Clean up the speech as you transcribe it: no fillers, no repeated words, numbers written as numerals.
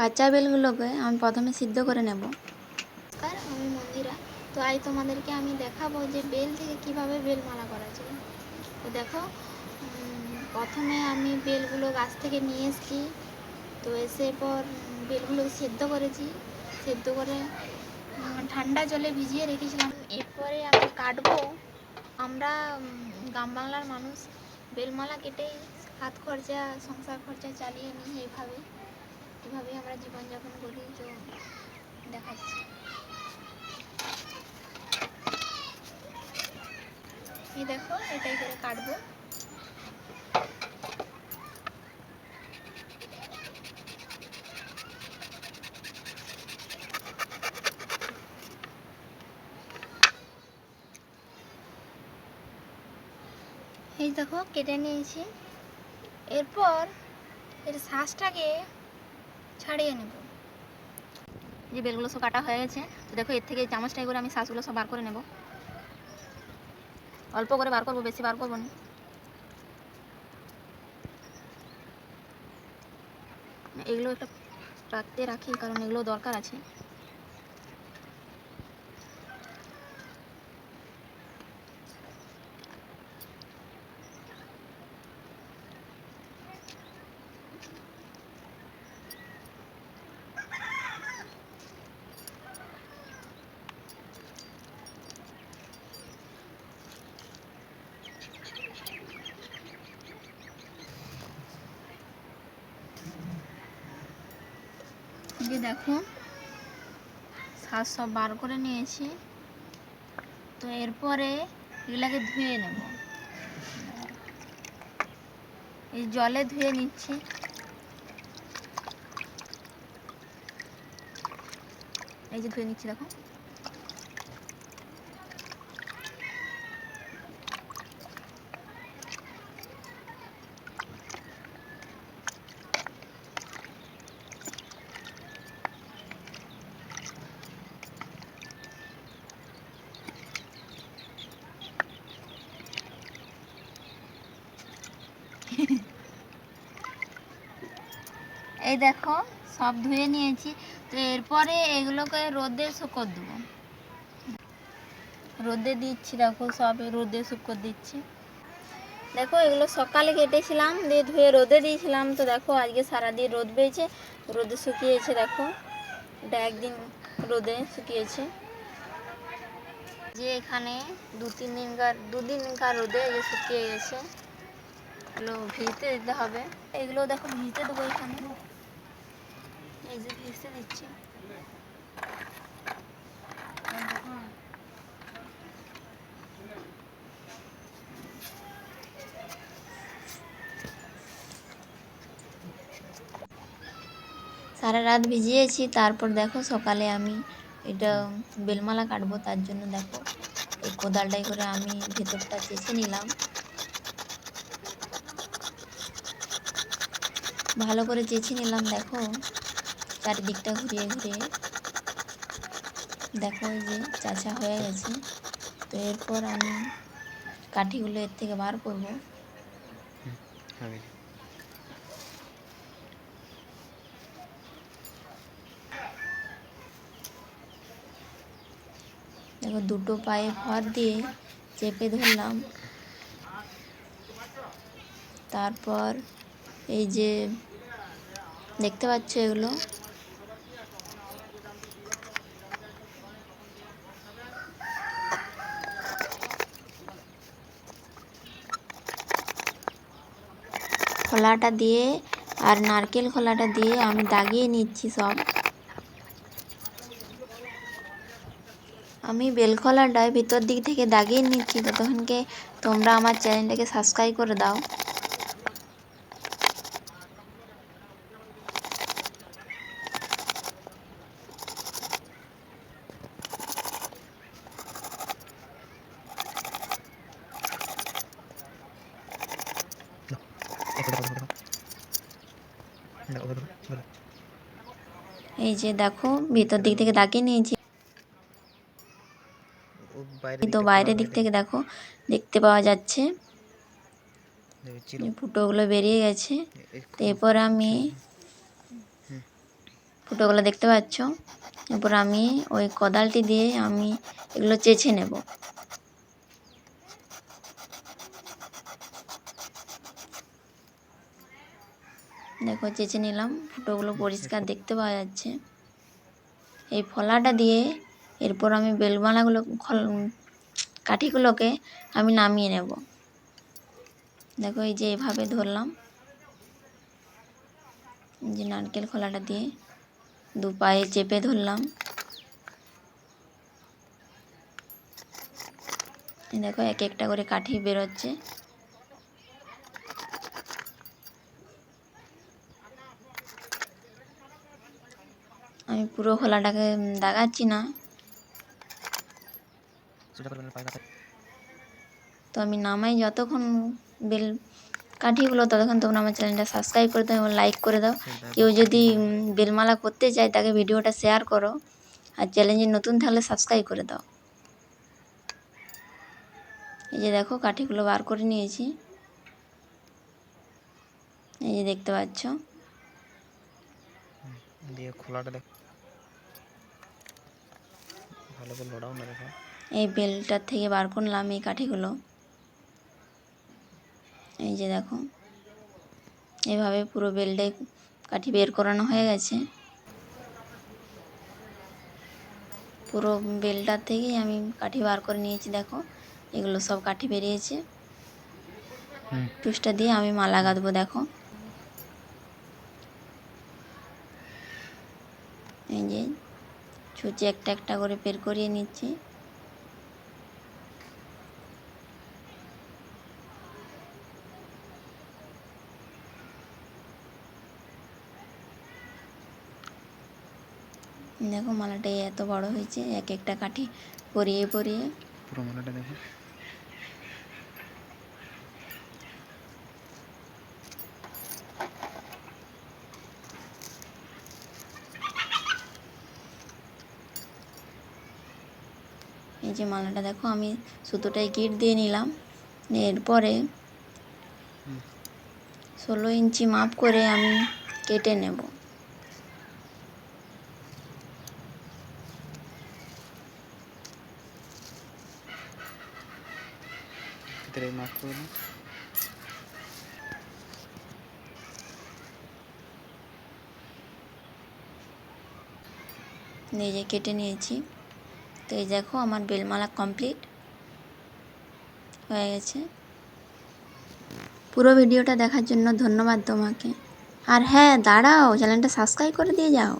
কাঁচা বেলগুলোকে আমি প্রথমে সিদ্ধ করে নেব। নমস্কার, আমি মন্দিরা। তো আজ তোমাদেরকে আমি দেখাবো যে বেল থেকে কিভাবে বেল মালা করা যায়। তো দেখো, প্রথমে আমি বেলগুলো গাছ থেকে নিয়ে এসেছি। তো এসে পর বেলগুলো সেদ্ধ করেছি, সেদ্ধ করে ঠান্ডা জলে ভিজিয়ে রেখেছিলাম। এরপরে আমি কাটবো। আমরা গ্রাম বাংলার মানুষ বেলমালা কেটেই হাত খরচা, সংসার খরচা চালিয়ে নিই। এভাবেই আমরা জীবনযাপন করি। তো দেখাচ্ছি, এই দেখো, এটাই করে কাটবো। এই দেখো, কেটে নিয়েছি। এরপর এর শ্বাসটাকে ছাড়িয়ে নেব। যে বেলগুলো সব কাটা হয়ে গেছে, তো দেখো এর থেকে চামচটাই করে আমি শ্বাসগুলো সব বার করে নেব। অল্প করে বার করবো, বেশি বার করবো না। এগুলো একটা রাখতে রাখি, কারণ এগুলো দরকার আছে। যে দেখো, শ্বাস সব বার করে নিয়েছি। তো এরপরে এগুলাকে ধুয়ে নেব। এই জলে ধুয়ে নিচ্ছি। এই যে ধুয়ে নিচ্ছি, দেখো। এই দেখো, সব ধুয়ে নিয়েছি। তো এরপরে এগুলোকে রোদে শুকোতে দেবো। রোদে দিচ্ছি, দেখো সব রোদে শুকোতে দিচ্ছি। দেখো, এগুলো সকালে কেটেছিলাম, দিয়ে ধুয়ে রোদে দিয়েছিলাম। তো দেখো, আজকে সারাদিন রোদ পেয়েছে, রোদে শুকিয়েছে। দেখো, এটা একদিন রোদে শুকিয়েছে। যে এখানে দুদিনকার রোদে যে শুকিয়ে গেছে। এগুলো ভিজতে দিতে হবে। এগুলো দেখো ভিজতে দেবো এখানে। এই যে ভিজতে দিচ্ছি। সারা রাত ভিজিয়েছি, তারপর দেখো সকালে আমি এটা বেলমালা কাটবো। তার জন্য দেখো এই কোদালটাই করে আমি ভেতরটা চেঁচে নিলাম, ভালো করে চেঁচে নিলাম। দেখো চারিদিকটা ঘুরিয়ে ঘুরিয়ে, দেখো এই যে চাচা হয়ে গেছে। তো এরপর আমি কাঠিগুলো এর থেকে বার করব। দেখো দুটো পায়ে ভর দিয়ে চেপে ধরলাম। তারপর এই যে দেখতে পাচ্ছ, এগুলো খোলাটা দিয়ে আর নারকেল খোলাটা দিয়ে আমি দাগিয়ে নিচ্ছি সব। আমি বেলখোলাটায় ভিতর দিক থেকে দাগিয়ে নিচ্ছি। ততক্ষণকে তোমরা আমার চ্যানেলটাকে সাবস্ক্রাইব করে দাও। এই যে দেখো, ভিতর দিক থেকে দাগিয়ে নিয়েছি। তো বাইরের দিক থেকে দেখো দেখতে পাওয়া যাচ্ছে ফুটোগুলো বেরিয়ে গেছে। তো এরপর আমি ফুটোগুলো দেখতে পাচ্ছ। এরপর আমি ওই কোদালটি দিয়ে আমি এগুলো চেঁচে নেব। দেখো চেঁচে নিলাম, ফুটোগুলো পরিষ্কার দেখতে পাওয়া যাচ্ছে। এই ফলাটা দিয়ে এরপর আমি বেলমালাগুলো কাঠিগুলোকে আমি নামিয়ে নেব। দেখো এই যে এভাবে ধরলাম, যে নারকেল খোলাটা দিয়ে দু পায়ে চেপে ধরলাম। দেখো এক একটা করে কাঠি বেরোচ্ছে। আমি পুরো খোলাটাকে দাগাচ্ছি না, তো আমি নামাই যতক্ষণ বেল কাঠিগুলো, ততক্ষণ তোমরা আমার চ্যানেলটা সাবস্ক্রাইব করে দাও এবং লাইক করে দাও। কেউ যদি বেলমালা করতে চায় তাকে ভিডিওটা শেয়ার করো, আর চ্যালেঞ্জে নতুন থাকলে সাবস্ক্রাইব করে দাও। এই যে দেখো কাঠিগুলো বার করে নিয়েছি, এই যে দেখতে পাচ্ছ। দিয়ে খোলাটা দেখো, ভালো করে লোড়াও না। দেখো এই বেলটার থেকে বার করলাম এই কাঠিগুলো, এই যে দেখো এইভাবে পুরো বেলটাই কাঠি বের করানো হয়ে গেছে। পুরো বেলটার থেকেই আমি কাঠি বার করে নিয়েছি। দেখো এগুলো সব কাঠি বেরিয়েছে। টুসটা দিয়ে আমি মালা গাঁথবো। দেখো এই যে ছুঁচে একটা একটা করে বের করিয়ে নিচ্ছি। দেখো মালাটা এত বড় হয়েছে, এক একটা কাঠি পরিয়ে পরিয়ে। পুরো মালাটা দেখো। এই যে মালাটা দেখো আমি সুতোটায় গিট দিয়ে নিলাম। এরপরে 16 ইঞ্চি মাপ করে আমি কেটে নেব। ভিতরে মাপ করে দাও। এই যে কেটে নিয়েছি। তো এই দেখো আমার বেলমালা কমপ্লিট হয়ে গেছে। পুরো ভিডিওটা দেখার জন্য ধন্যবাদ তোমাকে। আর হ্যাঁ দাঁড়াও, চ্যানেলটা সাবস্ক্রাইব করে দিয়ে যাও।